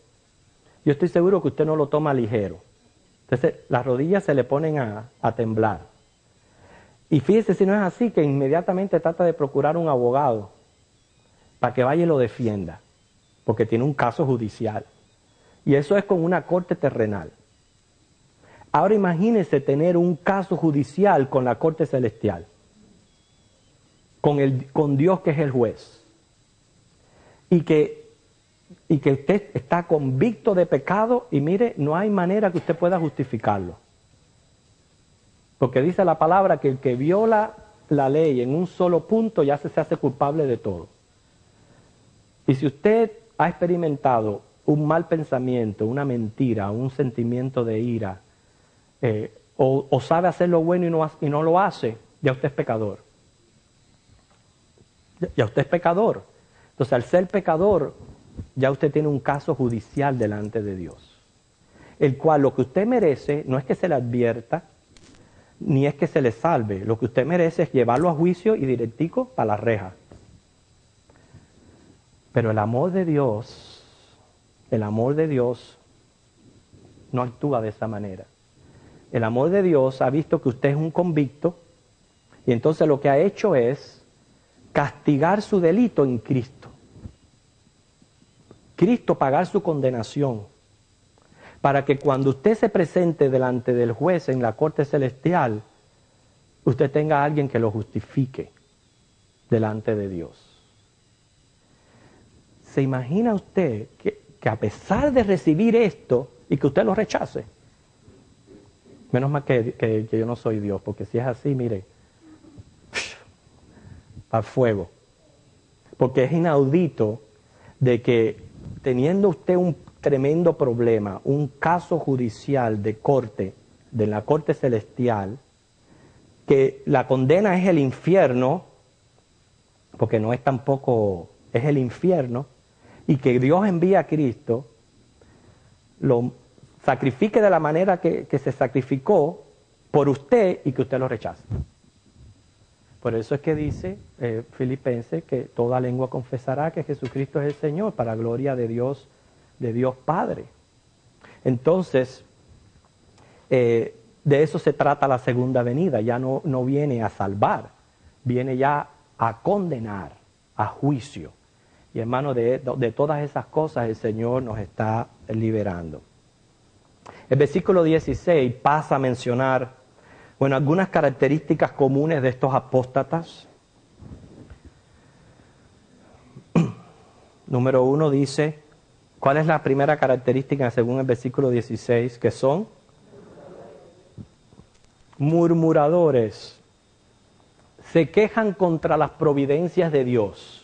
yo estoy seguro que usted no lo toma ligero. Entonces, las rodillas se le ponen a temblar. Y fíjese si no es así, que inmediatamente trata de procurar un abogado para que vaya y lo defienda, porque tiene un caso judicial. Y eso es con una corte terrenal. Ahora imagínese tener un caso judicial con la corte celestial, con Dios que es el juez, y que usted está convicto de pecado y mire, no hay manera que usted pueda justificarlo. Porque dice la palabra que el que viola la ley en un solo punto ya se hace culpable de todo. Y si usted ha experimentado un mal pensamiento, una mentira, un sentimiento de ira, o sabe hacer lo bueno y no lo hace, ya usted es pecador. Ya usted es pecador. Entonces, al ser pecador, ya usted tiene un caso judicial delante de Dios, el cual lo que usted merece no es que se le advierta, ni es que se le salve. Lo que usted merece es llevarlo a juicio y directico para la reja. Pero el amor de Dios no actúa de esa manera. El amor de Dios ha visto que usted es un convicto y entonces lo que ha hecho es castigar su delito en Cristo. Cristo pagar su condenación, para que cuando usted se presente delante del juez en la corte celestial, usted tenga a alguien que lo justifique delante de Dios. ¿Se imagina usted que a pesar de recibir esto y que usted lo rechace? Menos mal que yo no soy Dios, porque si es así, mire, al fuego. Porque es inaudito de que teniendo usted un tremendo problema, un caso judicial de la corte celestial, que la condena es el infierno, porque no es tampoco, es el infierno, y que Dios envía a Cristo, lo sacrifique de la manera que se sacrificó por usted y que usted lo rechace. Por eso es que dice Filipenses que toda lengua confesará que Jesucristo es el Señor, para gloria de Dios Padre. Entonces, de eso se trata la segunda venida. Ya no viene a salvar, viene ya a condenar, a juicio. Y hermano, de todas esas cosas el Señor nos está liberando. El versículo 16 pasa a mencionar algunas características comunes de estos apóstatas. Número 1 dice, ¿cuál es la primera característica según el versículo 16? Que son murmuradores. Se quejan contra las providencias de Dios.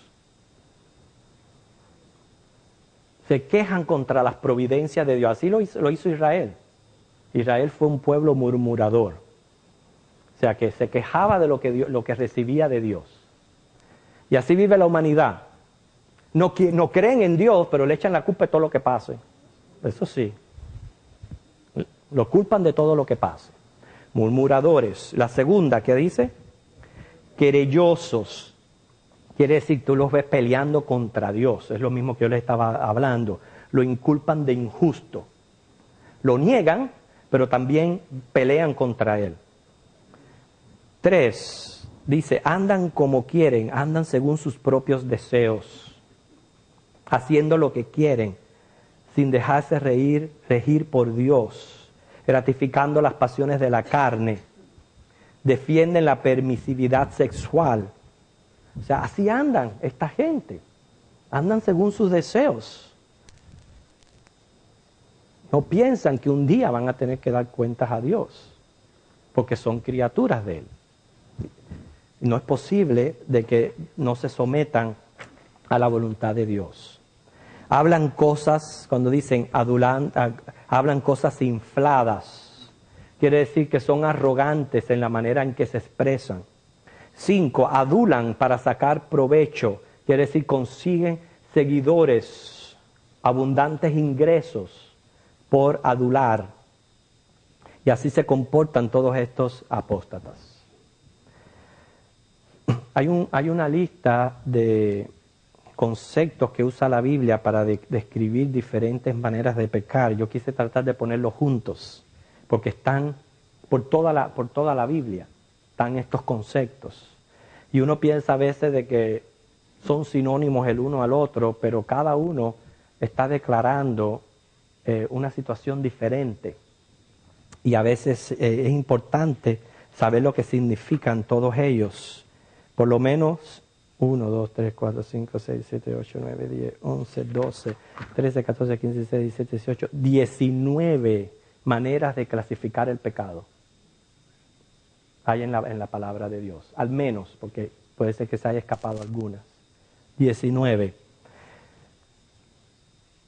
Se quejan contra las providencias de Dios. Así lo hizo Israel. Israel fue un pueblo murmurador. O sea, que se quejaba de lo que recibía de Dios. Y así vive la humanidad. No creen en Dios, pero le echan la culpa de todo lo que pase. Eso sí. Lo culpan de todo lo que pase. Murmuradores. La segunda, ¿qué dice? Querellosos. Quiere decir, tú los ves peleando contra Dios. Es lo mismo que yo les estaba hablando. Lo inculpan de injusto. Lo niegan, pero también pelean contra Él. 3, dice, andan como quieren, andan según sus propios deseos, haciendo lo que quieren, sin dejarse regir por Dios, gratificando las pasiones de la carne. defienden la permisividad sexual. O sea, así andan esta gente. Andan según sus deseos. No piensan que un día van a tener que dar cuentas a Dios, porque son criaturas de Él. No es posible de que no se sometan a la voluntad de Dios. Hablan cosas, cuando dicen hablan cosas infladas. Quiere decir que son arrogantes en la manera en que se expresan. 5, adulan para sacar provecho. Quiere decir consiguen seguidores, abundantes ingresos por adular. Y así se comportan todos estos apóstatas. Hay una lista de conceptos que usa la Biblia para describir diferentes maneras de pecar. Yo quise tratar de ponerlos juntos, porque están por toda la Biblia, están estos conceptos. Y uno piensa a veces de que son sinónimos el uno al otro, pero cada uno está declarando una situación diferente. Y a veces es importante saber lo que significan todos ellos. Por lo menos 1, 2, 3, 4, 5, 6, 7, 8, 9, 10, 11, 12, 13, 14, 15, 16, 17, 18, 19 maneras de clasificar el pecado. Hay en la palabra de Dios. Al menos, porque puede ser que se haya escapado algunas. 19.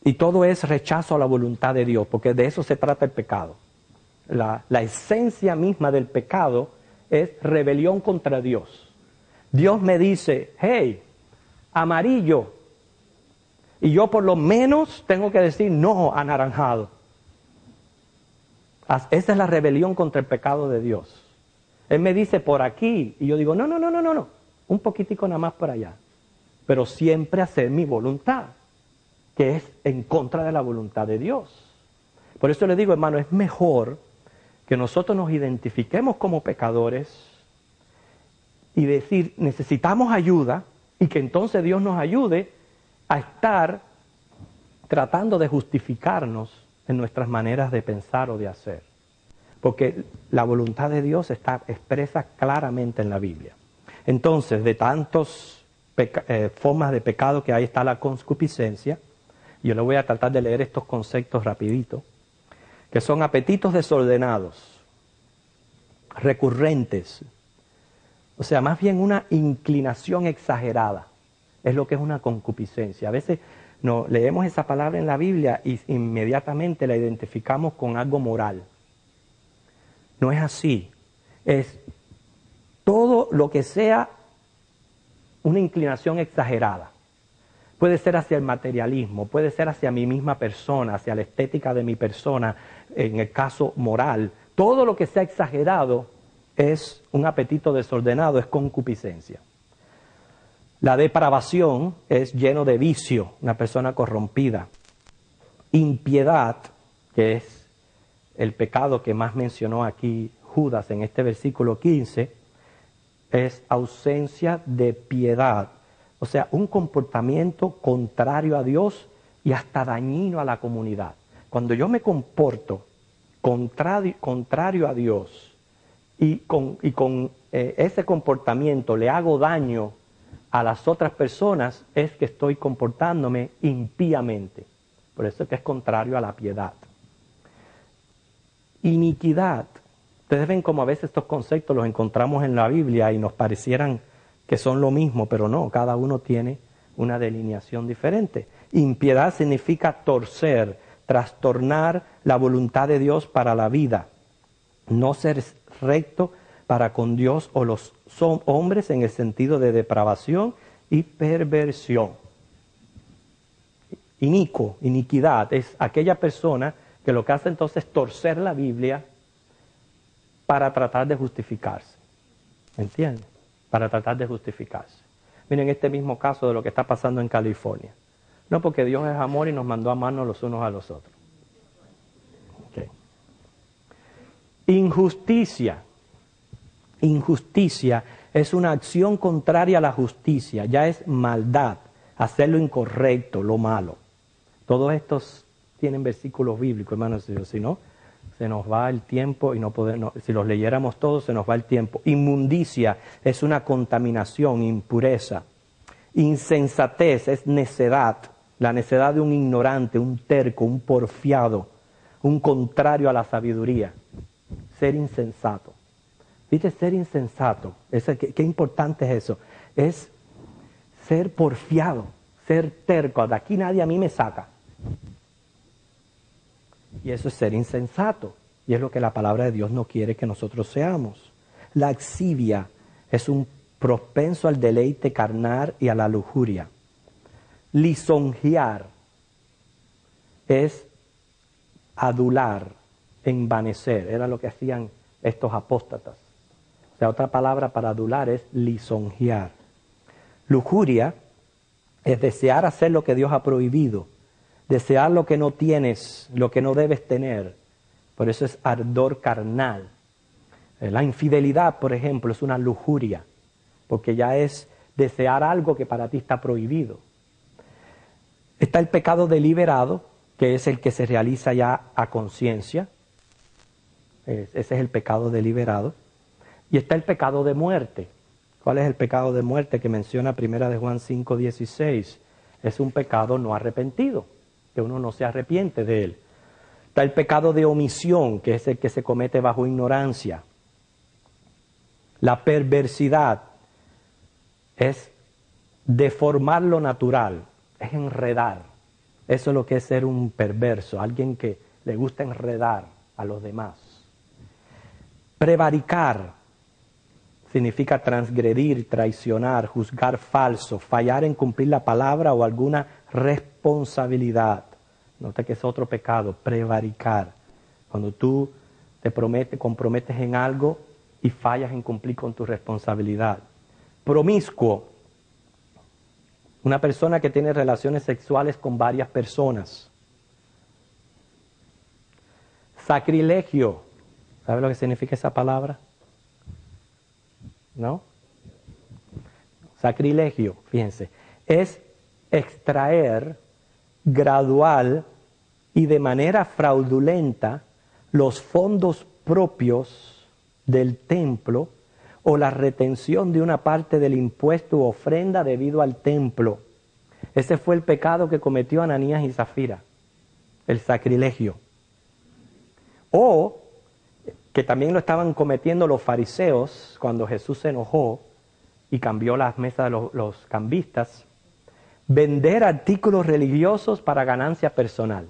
Y todo es rechazo a la voluntad de Dios, porque de eso se trata el pecado. La esencia misma del pecado es rebelión contra Dios. Dios me dice, hey, amarillo. Y yo por lo menos tengo que decir no, anaranjado. Esa es la rebelión contra el pecado de Dios. Él me dice por aquí y yo digo, no, un poquitico nada más por allá. Pero siempre hacer mi voluntad, que es en contra de la voluntad de Dios. Por eso le digo, hermano, es mejor que nosotros nos identifiquemos como pecadores y decir, necesitamos ayuda, y que entonces Dios nos ayude a estar tratando de justificarnos en nuestras maneras de pensar o de hacer. Porque la voluntad de Dios está expresa claramente en la Biblia. Entonces, de tantas formas de pecado que hay, está la concupiscencia. Yo le voy a tratar de leer estos conceptos rapidito, que son apetitos desordenados, recurrentes. O sea, más bien una inclinación exagerada es lo que es una concupiscencia. A veces leemos esa palabra en la Biblia y inmediatamente la identificamos con algo moral. No es así. Es todo lo que sea una inclinación exagerada. Puede ser hacia el materialismo, puede ser hacia mi misma persona, hacia la estética de mi persona, en el caso moral. Todo lo que sea exagerado es un apetito desordenado, es concupiscencia. La depravación es lleno de vicio, una persona corrompida. Impiedad, que es el pecado que más mencionó aquí Judas en este versículo 15, es ausencia de piedad. O sea, un comportamiento contrario a Dios y hasta dañino a la comunidad. Cuando yo me comporto contrario a Dios, y con ese comportamiento le hago daño a las otras personas, es que estoy comportándome impíamente. Por eso es que es contrario a la piedad. Iniquidad. Ustedes ven como a veces estos conceptos los encontramos en la Biblia y nos parecieran que son lo mismo, pero no, cada uno tiene una delineación diferente. Impiedad significa torcer, trastornar la voluntad de Dios para la vida. No ser recto para con Dios o los hombres en el sentido de depravación y perversión. Inicuo, iniquidad, es aquella persona que lo que hace entonces es torcer la Biblia para tratar de justificarse. ¿Entienden? Para tratar de justificarse. Miren este mismo caso de lo que está pasando en California. No, porque Dios es amor y nos mandó a amarnos los unos a los otros. Okay. Injusticia. Injusticia es una acción contraria a la justicia, ya es maldad, hacer lo incorrecto, lo malo. Todos estos tienen versículos bíblicos, hermanos, si no, Se nos va el tiempo y no podemos, si los leyéramos todos se nos va el tiempo. Inmundicia es una contaminación, impureza. Insensatez es necedad, la necedad de un ignorante, un terco, un porfiado, un contrario a la sabiduría. Ser insensato. ¿Viste? Ser insensato. ¿Qué importante es eso? Es ser porfiado, ser terco. De aquí nadie a mí me saca. Y eso es ser insensato. Y es lo que la palabra de Dios no quiere que nosotros seamos. Laxivia es un propenso al deleite carnal y a la lujuria. Lisonjear es adular, envanecer. Era lo que hacían estos apóstatas. O sea, otra palabra para adular es lisonjear. Lujuria es desear hacer lo que Dios ha prohibido. Desear lo que no tienes, lo que no debes tener. Por eso es ardor carnal. La infidelidad, por ejemplo, es una lujuria, porque ya es desear algo que para ti está prohibido. Está el pecado deliberado, que es el que se realiza ya a conciencia. Ese es el pecado deliberado. Y está el pecado de muerte. ¿Cuál es el pecado de muerte que menciona 1 Juan 5:16? Es un pecado no arrepentido, que uno no se arrepiente de él. Está el pecado de omisión, que es el que se comete bajo ignorancia. La perversidad es deformar lo natural, es enredar. Eso es lo que es ser un perverso, alguien que le gusta enredar a los demás. Prevaricar significa transgredir, traicionar, juzgar falso, fallar en cumplir la palabra o alguna responsabilidad. Nota que es otro pecado, prevaricar. Cuando tú te comprometes en algo y fallas en cumplir con tu responsabilidad. Promiscuo, una persona que tiene relaciones sexuales con varias personas. Sacrilegio, ¿sabe lo que significa esa palabra? ¿No? Sacrilegio, fíjense, es extraer gradual y de manera fraudulenta los fondos propios del templo o la retención de una parte del impuesto u ofrenda debido al templo. Ese fue el pecado que cometió Ananías y Zafira, el sacrilegio. O que también lo estaban cometiendo los fariseos cuando Jesús se enojó y cambió las mesas de los cambistas. Vender artículos religiosos para ganancia personal.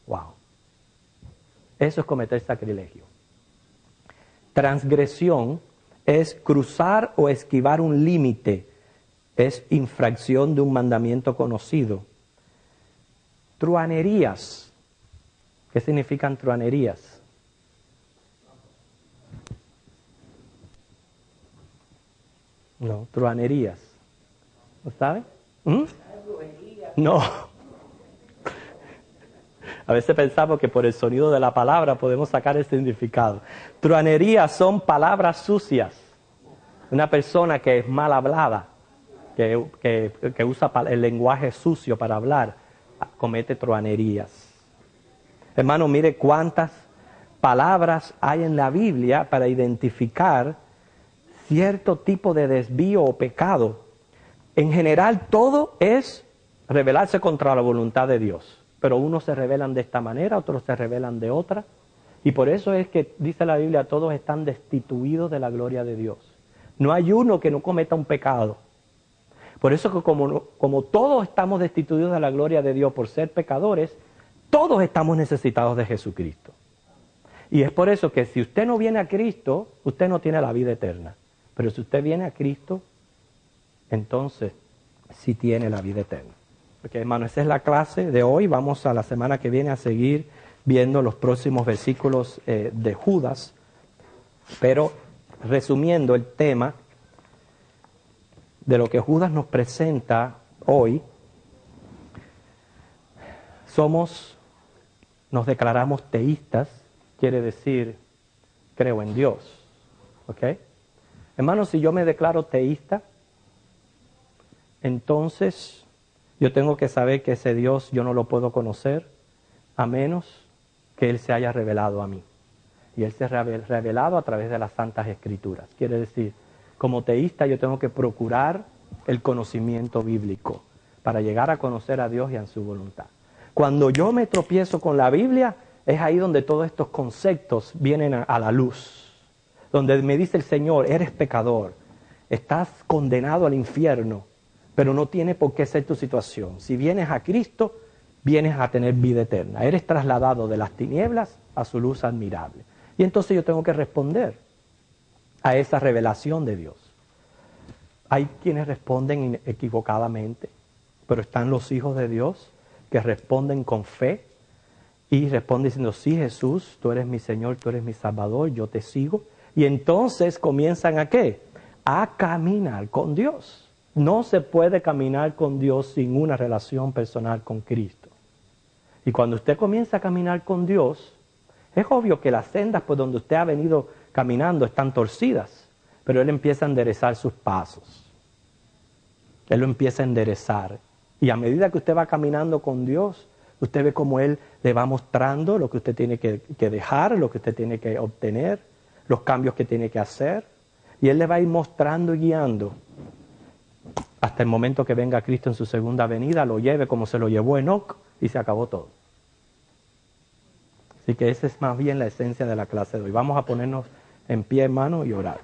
Wow. Eso es cometer sacrilegio. Transgresión es cruzar o esquivar un límite. Es infracción de un mandamiento conocido. Truanerías. ¿Qué significan truanerías? No, truanerías. ¿No saben? No. A veces pensamos que por el sonido de la palabra podemos sacar el significado. Truanerías son palabras sucias. Una persona que es mal hablada, que usa el lenguaje sucio para hablar, comete truanerías. Hermano, mire cuántas palabras hay en la Biblia para identificar cierto tipo de desvío o pecado. En general todo es rebelarse contra la voluntad de Dios, pero unos se rebelan de esta manera, otros se rebelan de otra, y por eso es que dice la Biblia, todos están destituidos de la gloria de Dios. No hay uno que no cometa un pecado. Por eso que como todos estamos destituidos de la gloria de Dios por ser pecadores, todos estamos necesitados de Jesucristo. Y es por eso que si usted no viene a Cristo, usted no tiene la vida eterna. Pero si usted viene a Cristo, entonces sí tiene la vida eterna. Porque hermano, esa es la clase de hoy. Vamos a la semana que viene a seguir viendo los próximos versículos de Judas. Pero resumiendo el tema de lo que Judas nos presenta hoy, nos declaramos teístas, quiere decir creo en Dios. ¿Ok? Hermanos, si yo me declaro teísta, entonces yo tengo que saber que ese Dios yo no lo puedo conocer a menos que Él se haya revelado a mí. Y Él se ha revelado a través de las Santas Escrituras. Quiere decir, como teísta yo tengo que procurar el conocimiento bíblico para llegar a conocer a Dios y a su voluntad. Cuando yo me tropiezo con la Biblia, es ahí donde todos estos conceptos vienen a la luz. Donde me dice el Señor, eres pecador, estás condenado al infierno, pero no tiene por qué ser tu situación. Si vienes a Cristo, vienes a tener vida eterna. Eres trasladado de las tinieblas a su luz admirable. Y entonces yo tengo que responder a esa revelación de Dios. Hay quienes responden equivocadamente, pero están los hijos de Dios que responden con fe y responden diciendo, sí Jesús, tú eres mi Señor, tú eres mi Salvador, yo te sigo. Y entonces comienzan ¿a qué? A caminar con Dios. No se puede caminar con Dios sin una relación personal con Cristo. Y cuando usted comienza a caminar con Dios, es obvio que las sendas por donde usted ha venido caminando están torcidas, pero Él empieza a enderezar sus pasos. Él lo empieza a enderezar. Y a medida que usted va caminando con Dios, usted ve cómo Él le va mostrando lo que usted tiene que dejar, lo que usted tiene que obtener, los cambios que tiene que hacer. Y Él le va a ir mostrando y guiando hasta el momento que venga Cristo en su segunda venida, lo lleve como se lo llevó Enoc y se acabó todo. Así que esa es más bien la esencia de la clase de hoy. Vamos a ponernos en pie, hermano, y orar.